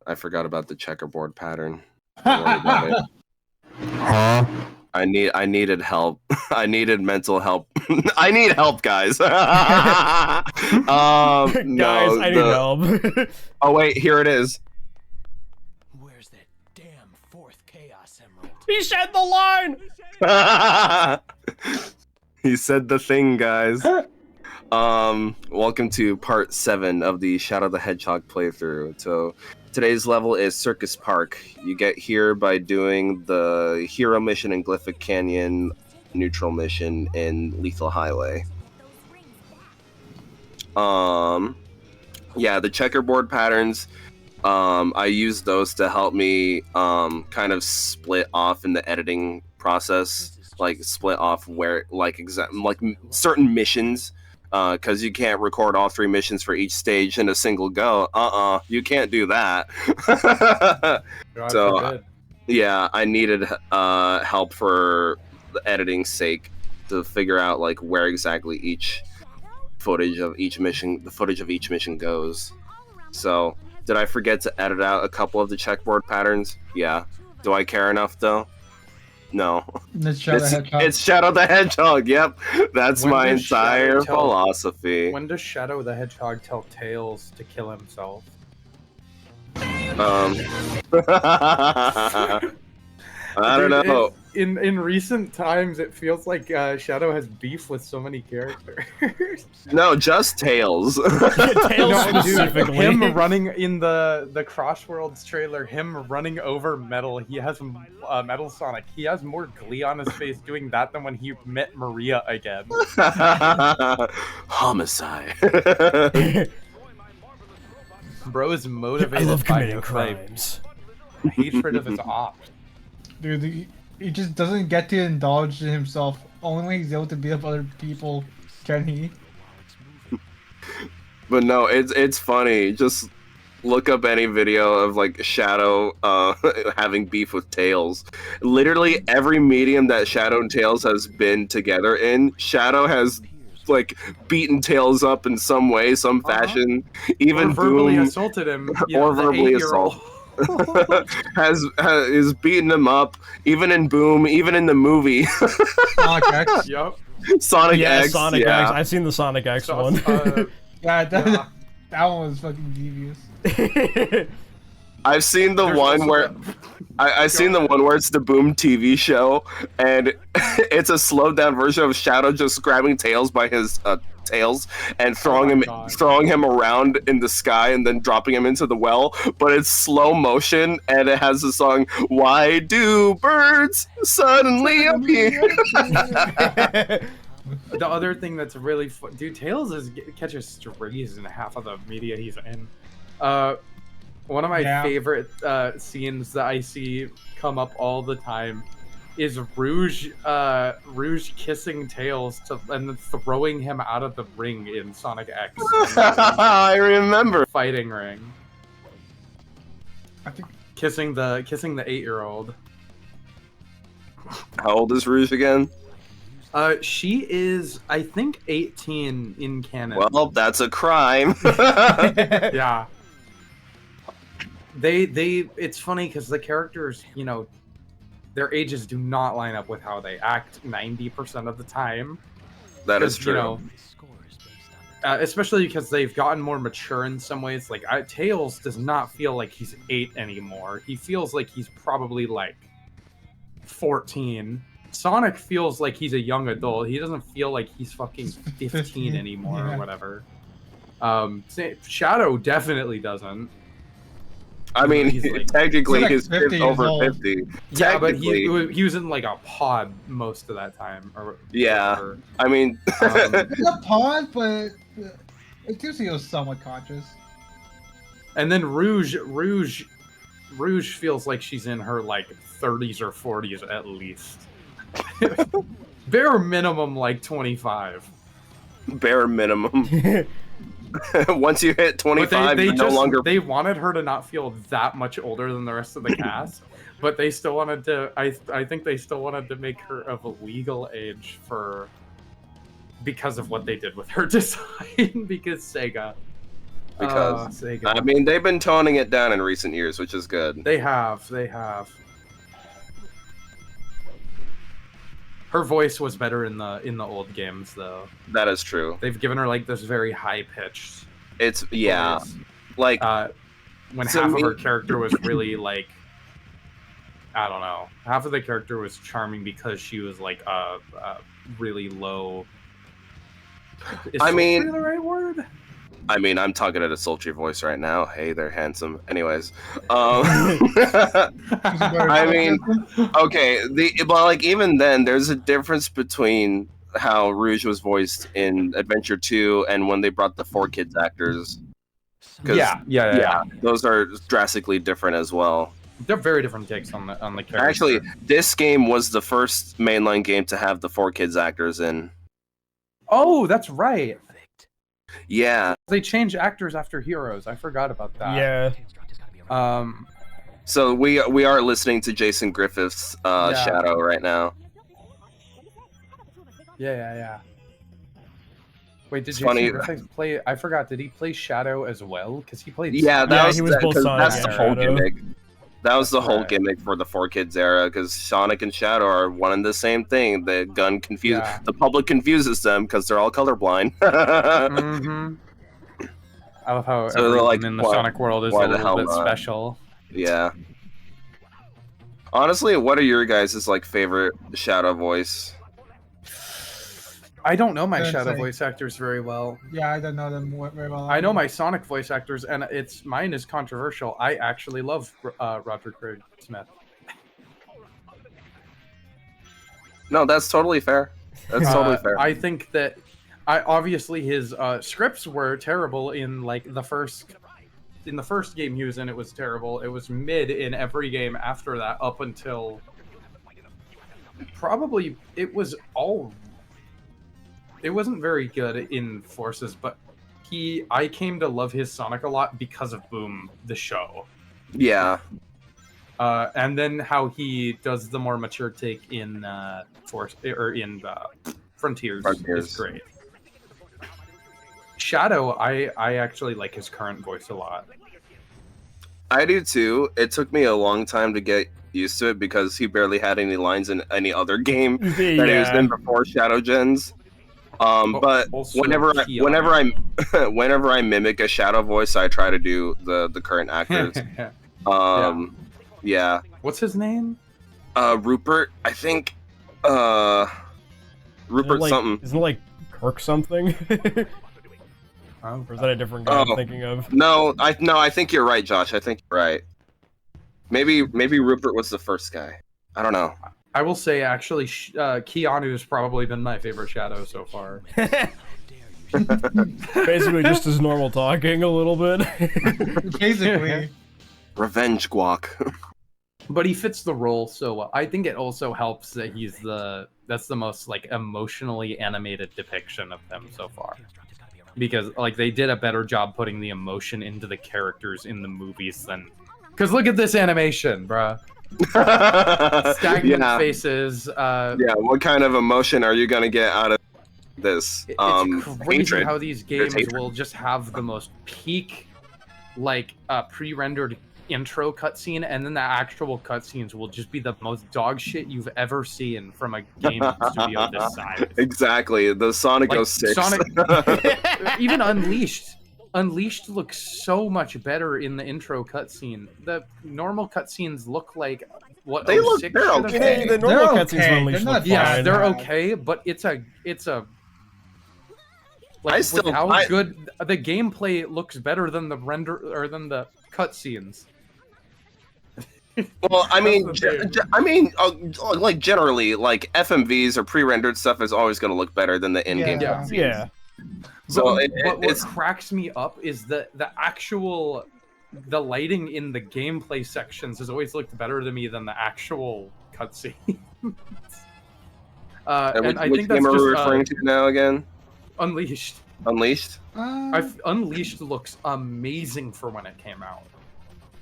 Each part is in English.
I forgot about the checkerboard pattern. Don't worry about it. Huh? I needed help. I needed mental help. I need help, guys. Guys, I need help. Oh wait, here it is. Where's that damn fourth Chaos Emerald? He said the line! He said the thing, guys. Welcome to part 7 of the Shadow the Hedgehog playthrough. So today's level is Circus Park. You get here by doing the hero mission in Glyphic Canyon, neutral mission in Lethal Highway. Yeah, the checkerboard patterns, I use those to help me kind of split off in the editing process, like split off where like certain missions, because you can't record all 3 missions for each stage in a single go. You can't do that. So yeah, I needed help for the editing's sake to figure out like where exactly each footage of each mission goes. So did I forget to edit out a couple of the checkboard patterns? Yeah. Do I care enough though? No. It's Shadow the Hedgehog. Yep, that's my entire philosophy. When does Shadow the Hedgehog tell Tails to kill himself? I don't know. In recent times, it feels like Shadow has beef with so many characters. No, just Tails. Tails specifically. Him running in the Crossworlds trailer, him running over Metal. He has Metal Sonic. He has more glee on his face doing that than when he met Maria again. Homicide. Bro is motivated I love by committing crimes. hatred of his ops. Dude, he just doesn't get to indulge in himself. Only when he's able to beat up other people can he. But no, it's funny. Just look up any video of like Shadow having beef with Tails. Literally every medium that Shadow and Tails has been together in, Shadow has like beaten Tails up in some way, some fashion. Even or verbally Boom, assaulted him. or verbally assaulted. is beating him up, even in Boom, even in the movie. Sonic X. Yup. Sonic X. Sonic yeah. X. I've seen the Sonic X one. Yeah, that one was fucking devious. I've seen the one where I've seen the one where it's the Boom TV show, and it's a slowed down version of Shadow just grabbing Tails by his tails and throwing him around in the sky and then dropping him into the well. But it's slow motion, and it has the song "Why Do Birds Suddenly Appear?" The other thing that's really fun, dude, Tails catches strays in half of the media he's in. One of my favorite scenes that I see come up all the time is Rouge kissing Tails and then throwing him out of the ring in Sonic X. I remember. Fighting ring. I think Kissing the 8-year-old. How old is Rouge again? She is, I think, 18 in canon. Well, that's a crime. Yeah. It's funny because the characters, you know, their ages do not line up with how they act 90% of the time. That is true. You know, especially because they've gotten more mature in some ways. Like, Tails does not feel like he's 8 anymore. He feels like he's probably like 14. Sonic feels like he's a young adult. He doesn't feel like he's fucking 15 anymore or whatever. Shadow definitely doesn't. I mean, technically, like his kid's over 50. Yeah, but he was in like a pod most of that time. Or yeah, whatever. I mean, it's a pod, but it seems he was somewhat conscious. And then Rouge feels like she's in her like 30s or 40s at least. Bare minimum, like 25. Bare minimum. Once you hit 25, you're no longer. They wanted her to not feel that much older than the rest of the cast, but they still wanted to. I think they still wanted to make her of a legal age because of what they did with her design. Because Sega. because Sega. I mean they've been toning it down in recent years, which is good. They have. Her voice was better in the old games, though. That is true. They've given her like this very high pitched. It's voice. like when so half of her character was really like, I don't know, half of the character was charming because she was like really low. Is I mean, sultry the right word? I mean, I'm talking at a sultry voice right now. Hey, they're handsome. Anyways, I mean, okay, but like even then, there's a difference between how Rouge was voiced in Adventure 2 and when they brought the 4Kids actors. Yeah. Those are drastically different as well. They're very different takes on the character. Actually, this game was the first mainline game to have the 4Kids actors in. Oh, that's right. Yeah. They changed actors after Heroes. I forgot about that. Yeah. So we are listening to Jason Griffith's Shadow right now. Yeah. Wait, did It's Jason funny. Griffith play? I forgot. Did he play Shadow as well? Because he played. Yeah, he was both Sonic that's and the whole Shadow. gimmick. That was the whole right. gimmick for the 4Kids era, because Sonic and Shadow are one and the same thing. The the public confuses them because they're all colorblind. Mm-hmm. I love how So they're everyone like, in the why- Sonic world is a why the little hell bit not? special. Yeah. Honestly, what are your guys' like favorite Shadow voice? I don't know my Couldn't Shadow say. voice actors very well. Yeah, I don't know them very well. I know my Sonic voice actors, and mine is controversial. I actually love Roger Craig Smith. No, that's totally fair. That's totally fair. I think that obviously his scripts were terrible in like the first game he was in. It was terrible. It was mid in every game after that, up until probably it wasn't very good in Forces, but I came to love his Sonic a lot because of Boom, the show. Yeah. And then how he does the more mature take in Frontiers is great. Shadow, I actually like his current voice a lot. I do too. It took me a long time to get used to it because he barely had any lines in any other game that he was in before Shadow Gens. But also whenever I mimic a Shadow voice, I try to do the current actors. Yeah. What's his name? Rupert, I think. Rupert something. Isn't it like Kirk something? Oh, Or is that a different guy I'm thinking of? No, I think you're right, Josh. I think you're right. Maybe Rupert was the first guy. I don't know. I will say, actually, Keanu's probably been my favorite Shadow so far. Basically just his normal talking a little bit. Basically. Revenge Guac. But he fits the role so well. I think it also helps that that's the most like emotionally animated depiction of him so far. Because like they did a better job putting the emotion into the characters in the movies than. Because look at this animation, bruh. Stagnant faces. Yeah, what kind of emotion are you gonna get out of this? It's crazy hatred. how these games will just have the most peak, like pre-rendered intro cutscene, and then the actual cutscenes will just be the most dog shit you've ever seen from a game studio this size. Exactly, the Sonic Like, 06. Even Unleashed looks so much better in the intro cutscene. The normal cutscenes look like what They look- 06 they're should have okay. been. The normal They're cutscenes okay. for Unleashed They're look not Yeah, fine. they're okay, but it's a like I still- with how I- good the gameplay looks better than the render or than the cutscenes. Well, I mean, That's the thing. like generally, like FMVs or pre-rendered stuff is always going to look better than the in-game Yeah. cutscenes. Yeah. So But what it's cracks me up is the lighting in the gameplay sections has always looked better to me than the actual cutscenes. And I which think that's game are we just referring to now again? Unleashed. Unleashed. Unleashed looks amazing for when it came out.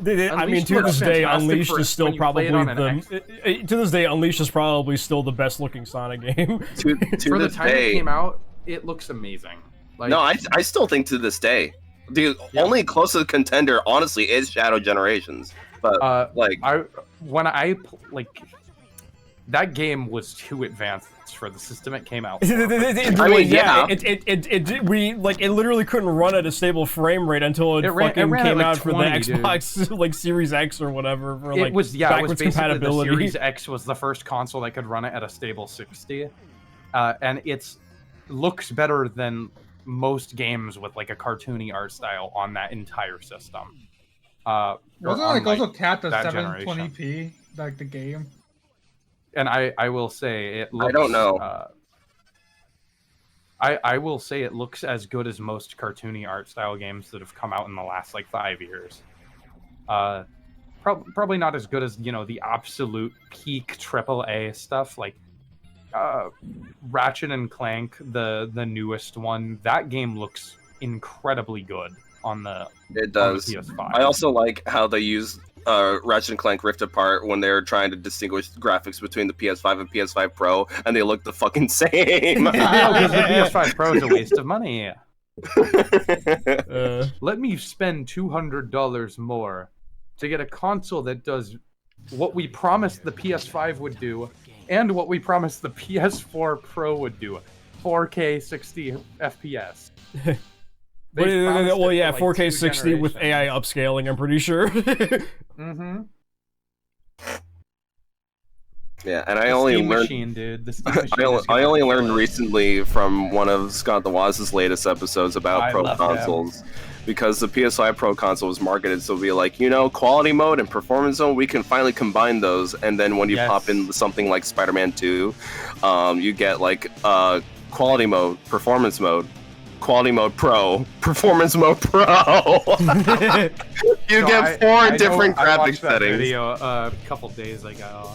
I mean, Unleashed to looks this day, fantastic Unleashed for is still when you play probably it on an the. To this day, Unleashed is probably still the best looking Sonic game. To For the this time day, it came out, it looks amazing. Like, no, I still think to this day. The only closest contender, honestly, is Shadow Generations. But like, that game was too advanced for the system it came out. I mean, yeah, it literally couldn't run at a stable frame rate until it ran came at, out for the 20, Xbox like Series X or whatever. For, it was backwards basically compatibility. the Series X was the first console that could run it at a stable 60, and it looks better than most games with like a cartoony art style on that entire system. Wasn't it like also capped at 720p, like the game? And I will say it looks. I don't know. I will say it looks as good as most cartoony art style games that have come out in the last like 5 years. Probably not as good as, you know, the absolute peak AAA stuff like Ratchet and Clank, the newest one. That game looks incredibly good on the PS5. I also like how they use Ratchet and Clank Rift Apart when they're trying to distinguish graphics between the PS5 and PS5 Pro, and they look the fucking same. No, because the PS5 Pro is a waste of money. Let me spend $200 more to get a console that does what we promised the PS5 would do, and what we promised the PS4 Pro would do: 4K 60 FPS. Well, yeah, 4K 60 with AI upscaling, I'm pretty sure. Mm-hmm. Yeah, and I only learned. I only learned recently from one of Scott the Waz's latest episodes about Pro consoles, because the PS5 Pro console was marketed so be like, you know, quality mode and performance mode, we can finally combine those, and then when you pop in something like Spider-Man 2, you get like quality mode, performance mode. Quality mode Pro, performance mode Pro. You get four different graphic settings. That video a couple days ago.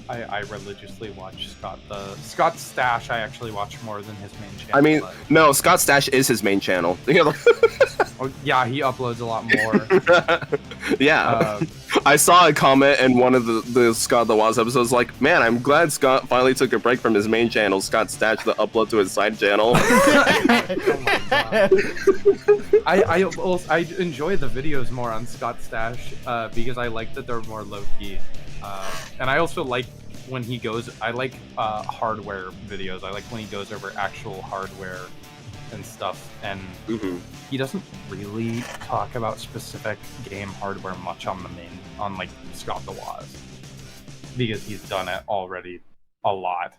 I religiously watch Scott's Stash. I actually watch more than his main channel. I mean, no, Scott Stash is his main channel. Oh, yeah, he uploads a lot more. Yeah, I saw a comment in one of the Scott the Waz episodes like, man, I'm glad Scott finally took a break from his main channel, Scott Stash, to upload to his side channel. Oh my God. I enjoy the videos more on Scott Stash because I like that they're more low-key. And I also like when he goes, I like hardware videos. I like when he goes over actual hardware and stuff, and he doesn't really talk about specific game hardware much on like Scott the Waz, because he's done it already a lot.